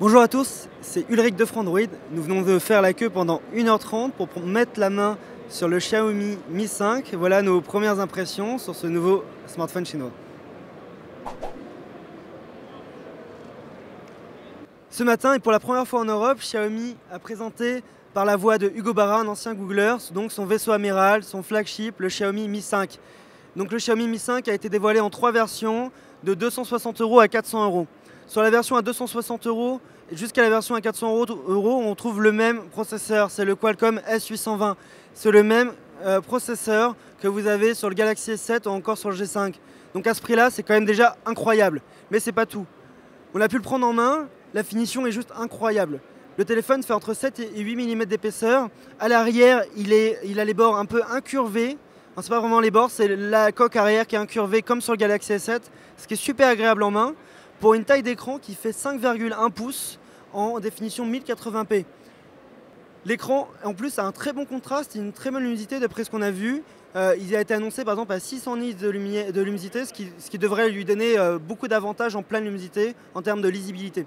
Bonjour à tous, c'est Ulrich de Frandroid. Nous venons de faire la queue pendant 1h30 pour mettre la main sur le Xiaomi Mi 5. Voilà nos premières impressions sur ce nouveau smartphone chinois. Ce matin et pour la première fois en Europe, Xiaomi a présenté par la voix de Hugo Barra, un ancien Googler, donc son vaisseau amiral, son flagship, le Xiaomi Mi 5. Donc le Xiaomi Mi 5 a été dévoilé en 3 versions de 260 € à 400 €. Sur la version à 260 € jusqu'à la version à 400 €, on trouve le même processeur, c'est le Qualcomm S820. C'est le même processeur que vous avez sur le Galaxy S7 ou encore sur le G5. Donc à ce prix-là, c'est quand même déjà incroyable. Mais c'est pas tout. On a pu le prendre en main, la finition est juste incroyable. Le téléphone fait entre 7 et 8 mm d'épaisseur. À l'arrière, il a les bords un peu incurvés. C'est pas vraiment les bords, c'est la coque arrière qui est incurvée comme sur le Galaxy S7, ce qui est super agréable en main pour une taille d'écran qui fait 5,1 pouces en définition 1080p. L'écran en plus a un très bon contraste et une très bonne luminosité d'après ce qu'on a vu. Il a été annoncé par exemple à 600 nits de luminosité, ce qui devrait lui donner beaucoup d'avantages en pleine luminosité en termes de lisibilité.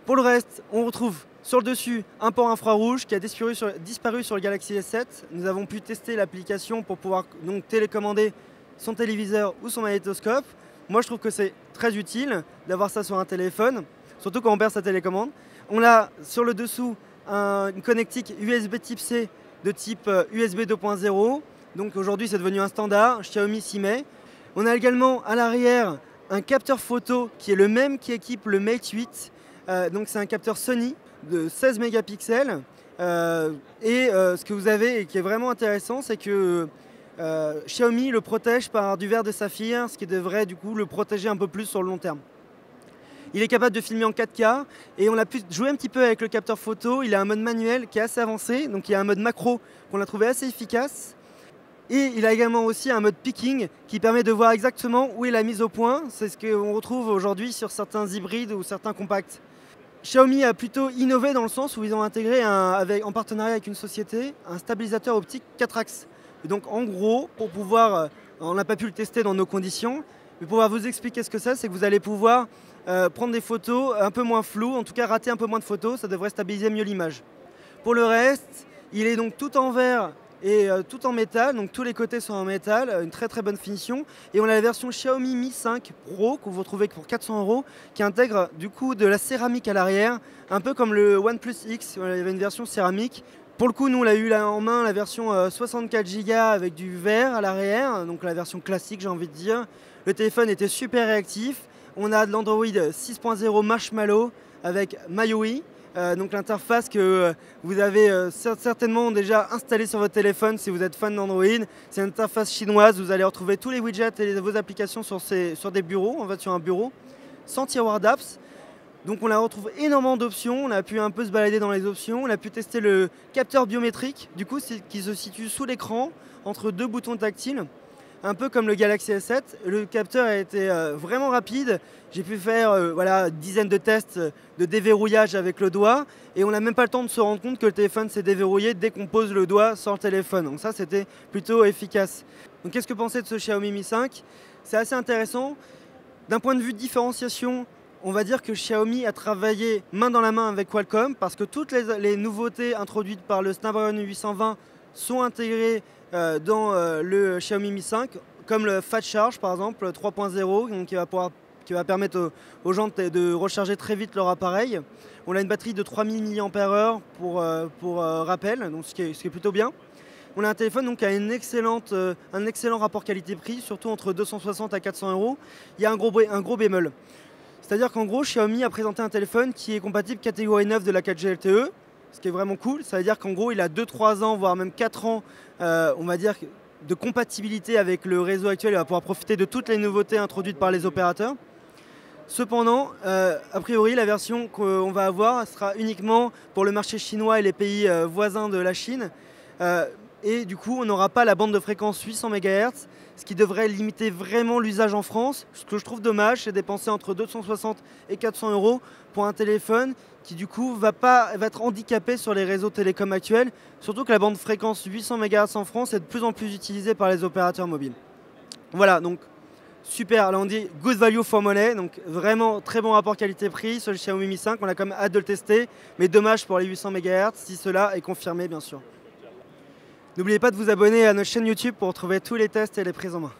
Pour le reste, on retrouve sur le dessus un port infrarouge qui a disparu sur le Galaxy S7. Nous avons pu tester l'application pour pouvoir donc télécommander son téléviseur ou son magnétoscope. Moi je trouve que c'est très utile d'avoir ça sur un téléphone, surtout quand on perd sa télécommande. On a sur le dessous une connectique USB type C de type USB 2.0. Donc aujourd'hui c'est devenu un standard, Xiaomi s'y met. On a également à l'arrière un capteur photo qui est le même qui équipe le Mate 8. Donc c'est un capteur Sony de 16 mégapixels. Ce que vous avez et qui est vraiment intéressant, c'est que Xiaomi le protège par du verre de saphir, ce qui devrait du coup le protéger un peu plus sur le long terme. Il est capable de filmer en 4K et on a pu jouer un petit peu avec le capteur photo. Il a un mode manuel qui est assez avancé, donc il y a un mode macro qu'on a trouvé assez efficace. Et il a également aussi un mode picking qui permet de voir exactement où est la mise au point. C'est ce qu'on retrouve aujourd'hui sur certains hybrides ou certains compacts. Xiaomi a plutôt innové dans le sens où ils ont intégré en partenariat avec une société un stabilisateur optique 4 axes. Et donc en gros, pour pouvoir, on n'a pas pu le tester dans nos conditions, mais pour pouvoir vous expliquer ce que c'est que vous allez pouvoir prendre des photos un peu moins floues, en tout cas rater un peu moins de photos, ça devrait stabiliser mieux l'image. Pour le reste, il est donc tout en verre et tout en métal, donc tous les côtés sont en métal, une très très bonne finition. Et on a la version Xiaomi Mi 5 Pro que vous retrouvez pour 400 € qui intègre du coup de la céramique à l'arrière, un peu comme le OnePlus X, il y avait une version céramique. Pour le coup, nous on a eu là en main la version 64 Go avec du verre à l'arrière, donc la version classique j'ai envie de dire. Le téléphone était super réactif. On a de l'Android 6.0 Marshmallow avec MyUI. Donc l'interface que vous avez certainement déjà installée sur votre téléphone si vous êtes fan d'Android. C'est une interface chinoise, vous allez retrouver tous les widgets et vos applications sur des bureaux, en fait sur un bureau, sans tiroir d'apps. Donc on a retrouvé énormément d'options, on a pu un peu se balader dans les options, on a pu tester le capteur biométrique, du coup qui se situe sous l'écran, entre deux boutons tactiles. Un peu comme le Galaxy S7, le capteur a été vraiment rapide. J'ai pu faire dizaines de tests de déverrouillage avec le doigt et on n'a même pas le temps de se rendre compte que le téléphone s'est déverrouillé dès qu'on pose le doigt sur le téléphone. Donc ça, c'était plutôt efficace. Donc qu'est-ce que pensez de ce Xiaomi Mi 5 ? C'est assez intéressant. D'un point de vue de différenciation, on va dire que Xiaomi a travaillé main dans la main avec Qualcomm parce que toutes les nouveautés introduites par le Snapdragon 820 sont intégrées dans le Xiaomi Mi 5, comme le Fast Charge par exemple 3.0, qui va permettre aux gens de recharger très vite leur appareil. On a une batterie de 3000 mAh pour rappel, donc ce qui est plutôt bien. On a un téléphone donc, qui a un excellent rapport qualité-prix, surtout entre 260 à 400 €. Il y a un gros bémol. C'est-à-dire qu'en gros, Xiaomi a présenté un téléphone qui est compatible catégorie 9 de la 4G LTE, ce qui est vraiment cool. Ça veut dire qu'en gros, il a 2-3 ans, voire même 4 ans, on va dire, de compatibilité avec le réseau actuel. Il va pouvoir profiter de toutes les nouveautés introduites par les opérateurs. Cependant, a priori, la version qu'on va avoir sera uniquement pour le marché chinois et les pays voisins de la Chine. Et du coup, on n'aura pas la bande de fréquence 800 MHz, ce qui devrait limiter vraiment l'usage en France. Ce que je trouve dommage, c'est dépenser entre 260 et 400 € pour un téléphone qui du coup va être handicapé sur les réseaux télécoms actuels, surtout que la bande de fréquence 800 MHz en France est de plus en plus utilisée par les opérateurs mobiles. Voilà, donc Super, là on dit good value for money, donc vraiment très bon rapport qualité-prix sur le Xiaomi Mi 5. On a quand même hâte de le tester, mais dommage pour les 800 MHz si cela est confirmé bien sûr. N'oubliez pas de vous abonner à notre chaîne YouTube pour retrouver tous les tests et les prises en main.